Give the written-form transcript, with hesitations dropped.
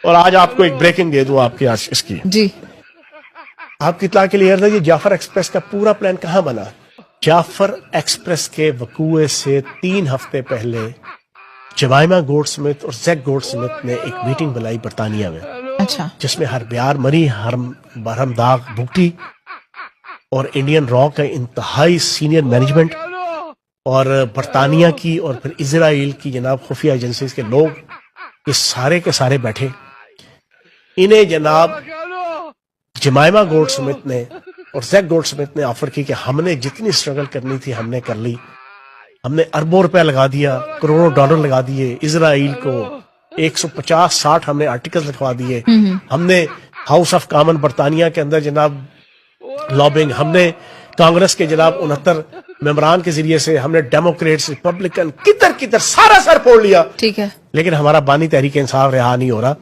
اور آج آپ کو ایک بریکنگ دے دوں آپ کی آج اس کی جی آپ کی اطلاع کے لیے یہ جعفر ایکسپریس کا پورا پلان کہاں بنا؟ جعفر ایکسپریس کے وقوع سے 3 ہفتے پہلے جمائما گولڈ سمتھ اور زیک گولڈ سمتھ نے ایک میٹنگ بلائی برطانیہ میں، اچھا جس میں ہر بیار مری، برہم داغ بھگٹی اور انڈین را کا انتہائی سینئر مینجمنٹ اور برطانیہ کی اور پھر اسرائیل کی جناب خفیہ ایجنسیز کے لوگ یہ سارے کے سارے بیٹھے. انہیں جناب جمائما گولڈ سمتھ نے اور زیک گولڈ سمتھ نے آفر کی کہ ہم نے جتنی اسٹرگل کرنی تھی ہم نے کر لی، ہم نے اربوں روپے لگا دیا، کروڑوں ڈالر لگا دیے، اسرائیل کو 150-60 ہم نے آرٹیکل لکھوا دیے، ہم نے ہاؤس آف کامن برطانیہ کے اندر جناب لابنگ، ہم نے کانگریس کے جناب 69 ممبران کے ذریعے سے، ہم نے ڈیموکریٹس ریپبلکن کدھر سارا سر پھوڑ لیا، ٹھیک ہے. لیکن ہمارا بانی تحریک انصاف رہا نہیں ہو رہا.